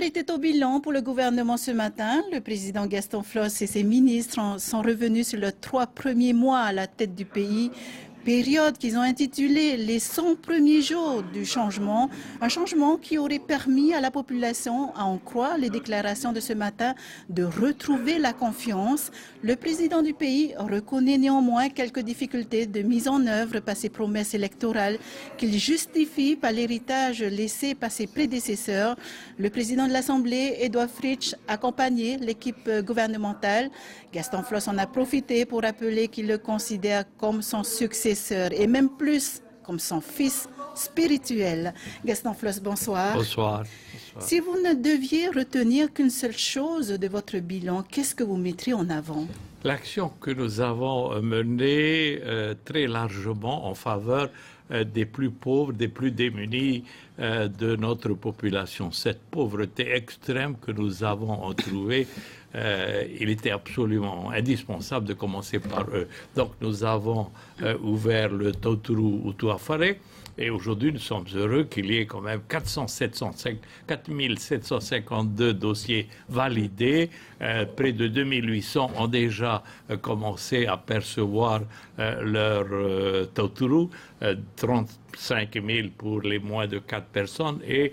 était au bilan pour le gouvernement ce matin. Le président Gaston Flosse et ses ministres sont revenus sur les 3 premiers mois à la tête du pays. Période qu'ils ont intitulée les 100 premiers jours du changement, un changement qui aurait permis à la population, à en croire les déclarations de ce matin, de retrouver la confiance. Le président du pays reconnaît néanmoins quelques difficultés de mise en œuvre par ses promesses électorales qu'il justifie par l'héritage laissé par ses prédécesseurs. Le président de l'Assemblée, Edouard Fritsch, accompagnait l'équipe gouvernementale. Gaston Flosse en a profité pour rappeler qu'il le considère comme son successeur et même plus comme son fils spirituel. Gaston Flosse, bonsoir. Bonsoir. Si vous ne deviez retenir qu'une seule chose de votre bilan, qu'est-ce que vous mettriez en avant? L'action que nous avons menée très largement en faveur des plus pauvres, des plus démunis de notre population. Cette pauvreté extrême que nous avons trouvée, il était absolument indispensable de commencer par eux. Donc nous avons ouvert le Tauturu Utuafare et aujourd'hui nous sommes heureux qu'il y ait quand même 4752 dossiers validés. Près de 2800 ont déjà commencé à percevoir leur Tauturu, 35 000 pour les moins de 4 personnes et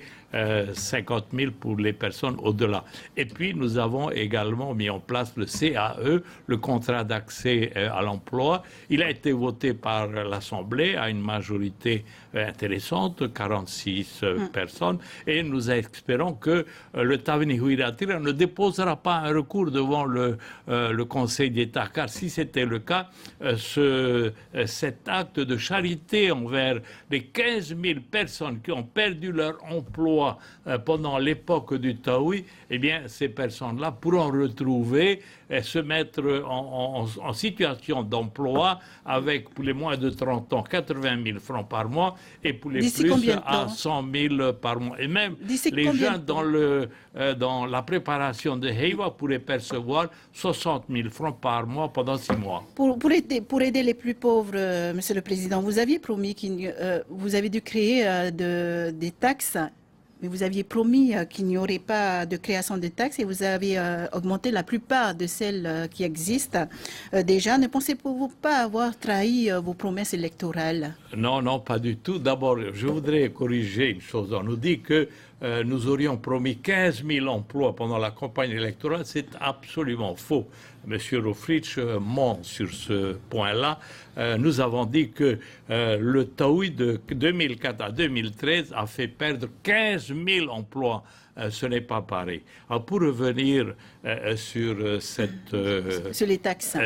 50 000 pour les personnes au-delà. Et puis, nous avons également mis en place le CAE, le contrat d'accès à l'emploi. Il a été voté par l'Assemblée à une majorité intéressante, 46 personnes, et nous espérons que le Tavini Huiratira ne déposera pas un recours devant le Conseil d'État, car si c'était le cas, cet acte de charité envers les 15 000 personnes qui ont perdu leur emploi pendant l'époque du Taoui, eh bien, ces personnes-là pourront retrouver et se mettre en situation d'emploi avec, pour les moins de 30 ans, 80 000 francs par mois et pour les plus à 100 000 par mois. Et même les jeunes dans la préparation de Heiva pourraient percevoir 60 000 francs par mois pendant 6 mois. Pour aider les plus pauvres, Monsieur le Président, vous aviez promis vous avez dû créer des taxes. Mais vous aviez promis qu'il n'y aurait pas de création de taxes et vous avez augmenté la plupart de celles qui existent. Déjà, ne pensez-vous pas avoir trahi vos promesses électorales? Non, non, pas du tout. D'abord, je voudrais corriger une chose. On nous dit que nous aurions promis 15 000 emplois pendant la campagne électorale. C'est absolument faux. Monsieur Rofritsch ment sur ce point-là. Nous avons dit que le Taoui de 2004 à 2013 a fait perdre 15 000 emplois. Ce n'est pas pareil. Alors pour revenir sur les taxes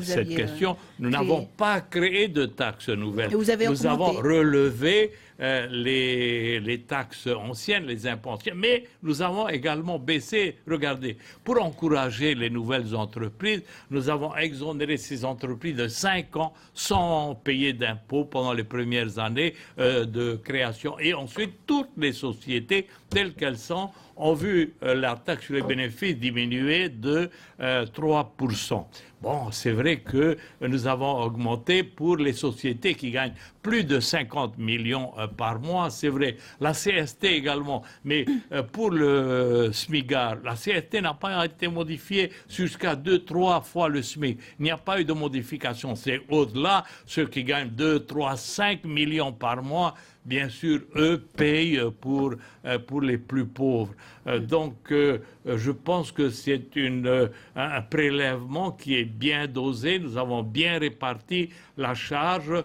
cette question, nous n'avons pas créé de taxes nouvelles. Nous avons relevé les taxes anciennes, les impôts anciens, mais nous avons également baissé, regardez, pour encourager les nouvelles entreprises, nous avons exonéré ces entreprises de 5 ans sans payer d'impôts pendant les premières années de création. Et ensuite, toutes les sociétés, telles qu'elles sont, ont vu la taxe sur les bénéfices diminuer de 3%. Bon, c'est vrai que nous avons augmenté pour les sociétés qui gagnent plus de 50 millions par mois, c'est vrai. La CST également, mais pour le SMIGAR, la CST n'a pas été modifiée jusqu'à 2-3 fois le SMIC. Il n'y a pas eu de modification. C'est au-delà, ceux qui gagnent 2, 3, 5 millions par mois, bien sûr, eux payent pour les plus pauvres. Donc, je pense que c'est un prélèvement qui est bien dosé. Nous avons bien réparti la charge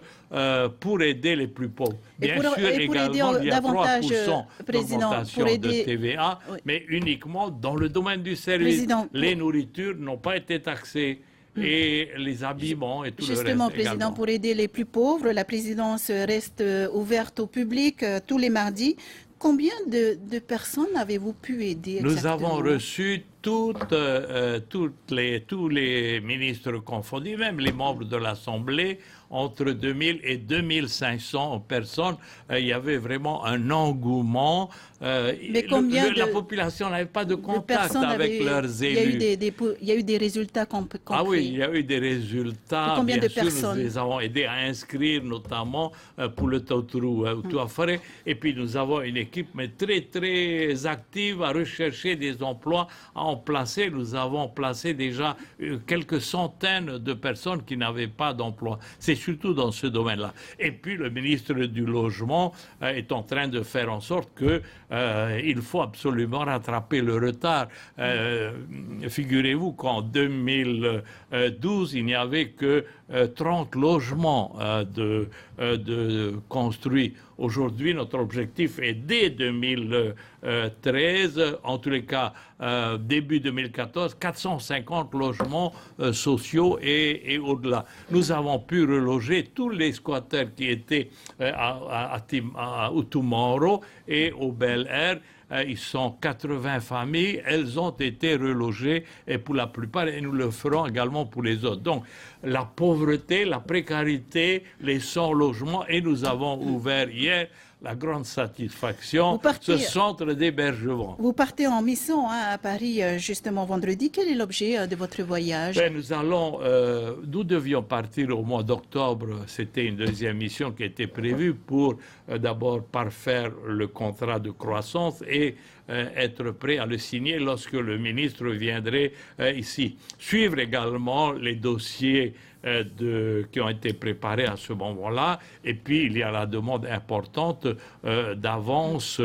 pour aider les plus pauvres. Bien sûr, également, il y a 3% d'augmentation de TVA, mais uniquement dans le domaine du service. Les nourritures n'ont pas été taxées. Et les habillements et tout le reste. Justement, Président, également. Pour aider les plus pauvres, la présidence reste ouverte au public tous les mardis. Combien de personnes avez-vous pu aider? Nous avons reçu tous les ministres confondus, même les membres de l'Assemblée, entre 2000 et 2500 personnes. Il y avait vraiment un engouement. Mais combien la population n'avait pas de contact avec leurs élus. Il y a eu des résultats concrets. Ah oui, il y a eu des résultats. Combien bien de sûr, personnes? Nous les avons aidés à inscrire, notamment pour le Tauturu Utuafare. Et puis nous avons une équipe mais très, très active à rechercher des emplois, à en placer. Nous avons placé déjà quelques centaines de personnes qui n'avaient pas d'emploi. C'est surtout dans ce domaine-là. Et puis le ministre du Logement est en train de faire en sorte que il faut absolument rattraper le retard. Figurez-vous qu'en 2012, il n'y avait que 30 logements de construits. Aujourd'hui, notre objectif est dès 2013, en tous les cas début 2014, 450 logements sociaux et au-delà. Nous avons pu reloger tous les squatteurs qui étaient à Utumoro et au Bel Air. Ils sont 80 familles, elles ont été relogées et pour la plupart, et nous le ferons également pour les autres. Donc, la pauvreté, la précarité, les sans-logements, et nous avons ouvert hier la grande satisfaction, ce centre d'hébergement. Vous partez en mission à Paris justement vendredi. Quel est l'objet de votre voyage? Nous devions partir au mois d'octobre. C'était une deuxième mission qui était prévue pour d'abord parfaire le contrat de croissance et être prêt à le signer lorsque le ministre viendrait ici. Suivre également les dossiers qui ont été préparés à ce moment-là. Et puis, il y a la demande importante d'avance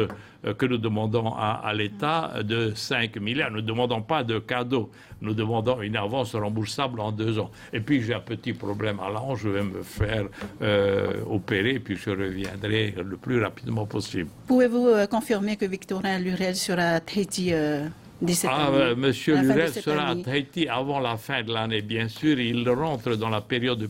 que nous demandons à l'État de 5 milliards. Nous ne demandons pas de cadeau. Nous demandons une avance remboursable en 2 ans. Et puis, j'ai un petit problème à la hanche. Je vais me faire opérer, puis je reviendrai le plus rapidement possible. Pouvez-vous confirmer que Victorin Lurel sera à Tahiti Monsieur Lurel sera à Tahiti avant la fin de l'année, bien sûr. Il rentre dans la période de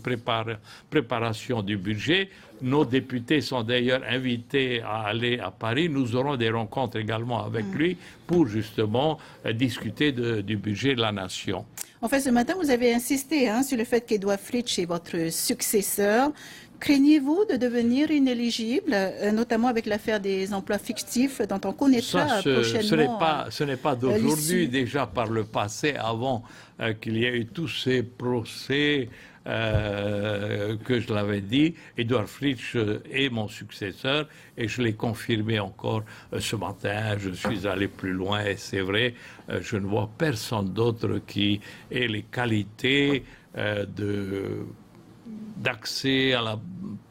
préparation du budget. Nos députés sont d'ailleurs invités à aller à Paris. Nous aurons des rencontres également avec lui pour justement discuter du budget de la nation. En fait, ce matin, vous avez insisté sur le fait qu'Edouard Fritsch est votre successeur. Craignez-vous de devenir inéligible, notamment avec l'affaire des emplois fictifs dont on connaîtra prochainement? Ce n'est pas d'aujourd'hui, déjà par le passé, avant qu'il y ait eu tous ces procès que je l'avais dit. Edouard Fritsch est mon successeur et je l'ai confirmé encore ce matin. Je suis allé plus loin et c'est vrai, je ne vois personne d'autre qui ait les qualités d'accès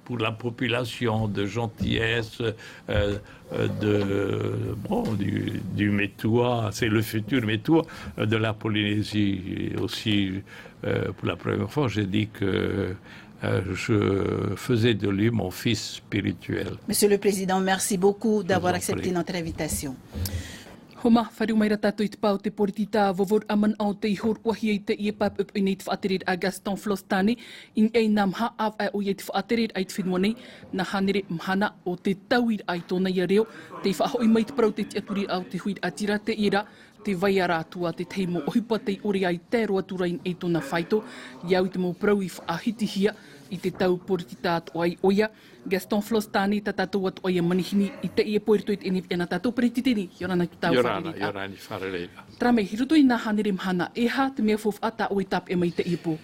pour la population, de gentillesse, du Métoua, c'est le futur Métoua de la Polynésie. Et aussi, pour la première fois, j'ai dit que je faisais de lui mon fils spirituel. Monsieur le Président, merci beaucoup d'avoir accepté notre invitation. Homa, whare mai rata toi te pau te poritita vovor aman au te ihor wahi e te iepap up in te whaaterir a Gaston Flostani in e namha av o ye te whaaterir ai te whenua nei na hanere mhana o te tauir ai tōna ia reo te whahoi mai te parau te aturi au te huid atira te ira te vai ara atua te teimo ohipa te ori ai te roa turain e tōna whaito iau te mō parau i whaahitihia i te tau poritita atu ai oia. Gaston Flostani tatatou atu oia manihini i te ie poiritoit enif ena tatou perititini. Yorana ki tau wharereika. Yorani wharereika. Trame, hirutoi nā hanere mhana, e ha te mea fof ata o i tap e mai te ipo?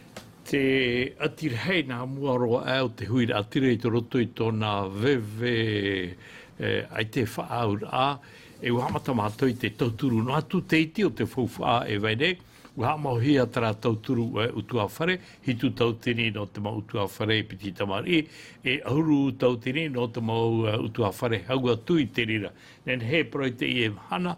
Te atirhei nā muaroa au te huira atirei te roto i tōna veve ai te whaaur a e uhamata mātou i te tauturu no atu te iti o te fauwha e vaine. Uha mohia tara tauturu Utuafare, hitu tautini no te mau Utuafare piti tamari, e ahuru tautini no te mau Utuafare haua tui te rira. Nen he proi te ie hana,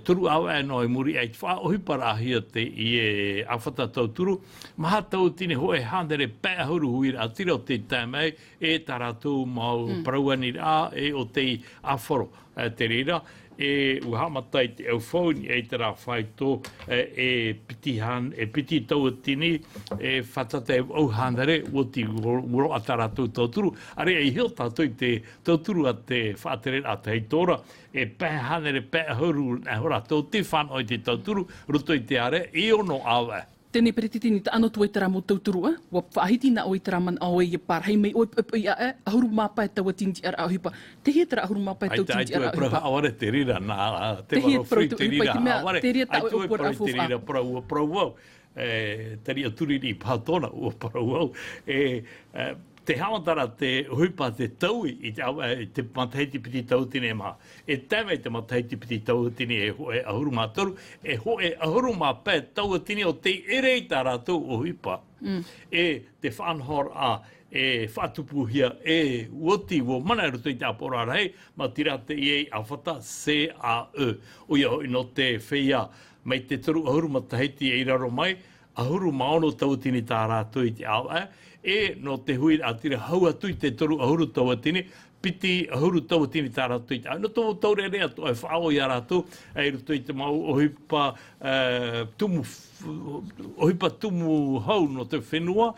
turu awa no e muri ai wha ohipara ahia te ie awhata tauturu, maha tautini hoe handere pē ahuru huira atira o te tāmei e taratu mau parauanira e o te awhoro te rira. e uhamatai te au phone e te rā whaito e piti tau tini e whatate au hanare o ti uro atara tau tauturu. Are e hio tātou te tauturu a te whaatere a te heitora e pēh hanare pēh huru e hora tau te whanoi te tauturu ruto i te are i ono awa. Tēnei peretitini ta ano tu e tera mo tauturua, wa whaahiti na o i tera man au e par hei mei oi i a e, ahuru māpai tau atinti ara auhipa. Te hea tera ahuru māpai tau tinti ara auhipa. Ai tu e praha aware te rira, te waro free te rira aware. Ai tu e praha te rira prau te ria turiri pātona ua prau au. Te hamatara te huipa te taui i te mataiti piti tau tine maha. E tēmei te mataiti piti tau tine e hoe ahuru mātoru, e hoe ahuru māpē tau tine o te erei tā rātou o huipa. E te whanhor a e whatupuhia e uoti wo mana ruto i te apora rei, ma tira te i a whata se a e. O ia hoi no te whia mai te toru ahuru mataiti e raro mai, ahuru maono tau tine tā rātou i te awa e no te hui atira hau atu i te toru ahuru tau atini, piti ahuru tau atini tā rātou i te awa. No tō tau rea to e whao i a rātou, e ruto i te mau ohipa tumu hau no te whenua,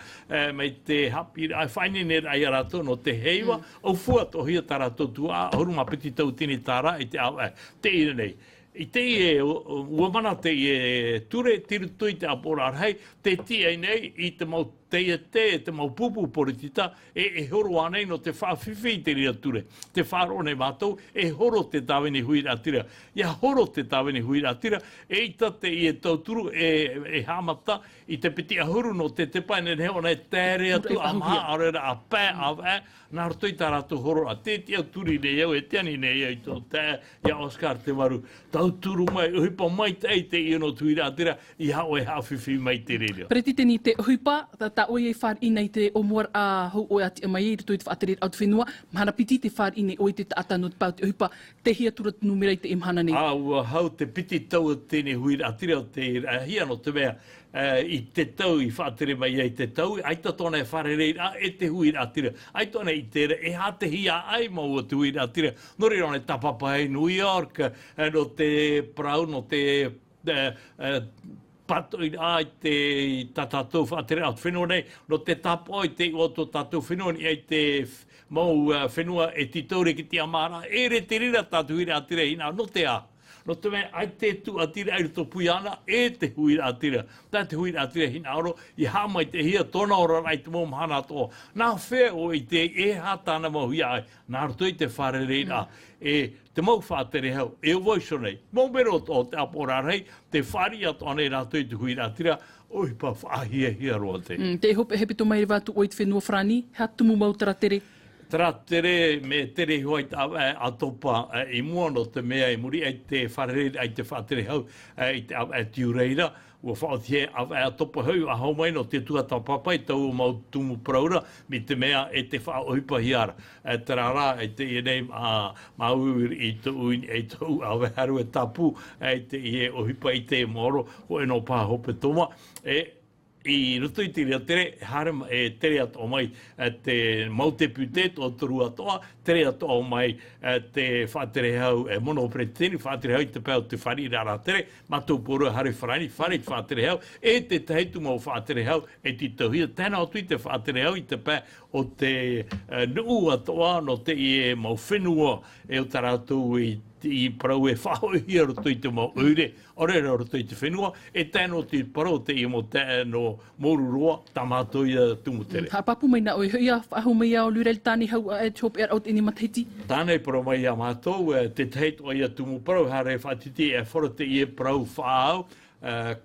mai te hapi, ai whainene ai a rātou no te heiwa, au fua tohia tā rātou tua, ahuru ma piti tau atini tā rā i te awa, te ira nei. I te e, ua mana te e ture, tiru tui te apora arhei, te tia nei i te mau te mau pupu poritita, e horo anei no te whawhiwhi te ria ture. Te wharo nei mātou, e horo te tāwene hui ratira. Ia horo te tāwene hui ratira, e ita te i e tauturu e hamata, i te piti ahuru no te paine heo nei tēre atu a maha arera a pē a vē, nā roto i tā rātou horo a te tia turi nei au, e tiani nei au i tō te, ia Oscar te waru, tauturu mai, uhipa mai te i no tui ratira, i hao e hawhiwhi mai te reo. Preti teni te uhipa, ta oi e whar inei te omuar a hau oi ati amai e rito i te whaatere au te whenua, mahana piti te whar inei oi te taata no te pau te uhipa, te hia tura numera i te imhana nei. Ua hau te piti tau tēne hui atira o te hia no te mea, i te tau i whaatere mai ai te tau, ai ta tōna e whare rei, e te hui atira, ai tōna i te e ha te hia ai mau o te hui atira, nori rone tapapa hei New York, no te prau, no te pato i ai te tātou whaatere au whenua nei, no te tapo i te oto tātou whenua ni ai te mau whenua e titaure ki te amara, e re te rira tātou hira atira hina, no te a. No te mea, ai te tu atira ai ruto puiana, e te huira atira. Tā te huira atira hina aro, i hama i te hia tōna ora rai te mō mahana tō. Nā whea o i te e hātana mau hia ai, nā ruto i te whare reina, e te mau whātere hau, e o voiso nei. Mō mero tō te apora rei, te whari ato anei rātou i te huira atira, oi pa whaahia hia roa te. Te hope hepito mai rewatu o i te whenua whrani, hea tumu mau tara tere? Tara tere me tere hoi atopa i mua no te mea i muri ai te wharere ai te whaatere hau i te tiureira. Ua whaotie atopa hau a hau mai no te tuata papai tau mau tumu praura mi te mea e te whaohipa hiara. Tara rā e te ienei mauir i te uin e tau awe haru e tapu e te ie ohipa i te moro ho e no pā hope toma. I ruto i te rea tere, harem e tere ato mai te mautepute o toru atoa, tere ato mai te whaatere hau mono preteni, whaatere hau i te pēo te whari rara tere, matou poro hare wharani, whare whaatere hau, e te teitu mau whaatere hau, e ti tauhia, tēnā atu i te whaatere hau i te pē o te nuu atoa, no te i mau whenua e o tarātou i parau e whaohia roto i te mau ure, ore roto i te whenua, e tēno te parau te i mo tēno moruroa, tamātou i tumutere. Ha papu mai na oi hui a whahu mai a o lurel tāni hau e te hope out ini matahiti? Tānei parau mai a mātou, te teit o ia tumu parau, hare whaatiti e whorote i e parau whaau,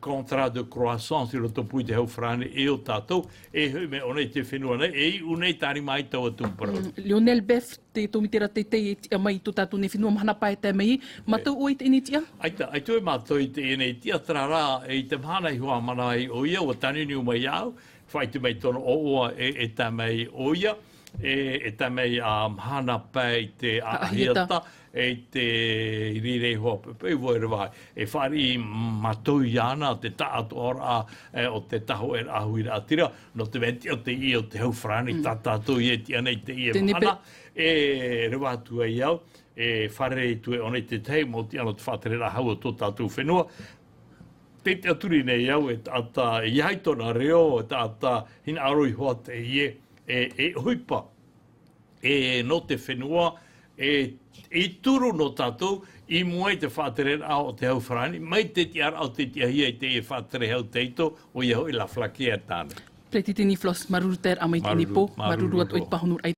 contrat de croissance i roto pui te hau whrane e o tātou, e hui me onei te whenua nei, e unei tāri mai tau a tumu Lionel Beff, te tomitera te te e mai tō tātou ne whenua mahana pae te mai, matau o i te ene tia? Ai tue mātou i te ene tia, tara rā e i te mahana i hua mana i oia, o tanini umai au, whai te mai tono oa e tā mai oia, e tā mai mahana pae i te ahiata, e te rire hope pe voi vai e fari matoi ana te tatora o te taho e ahuira atira no te venti o te I o te haufrani tatato I e ti ana I te I e mana e rewa tu e iau e fare tu e one te tei mo ti ana te whatere la hau o tō tātou whenua te te aturi nei iau e tata I haitona reo e tata hina aroi hoa te ie e huipa e no te whenua e turu no tātou I mua te whātere au o te haufrani, mai te tiara au te tiahia I te e whātere hau teito o ia hoi la flaki e tāne. Pleti tini Flos maruru ter amai tini po, maruru at oit pahonur ai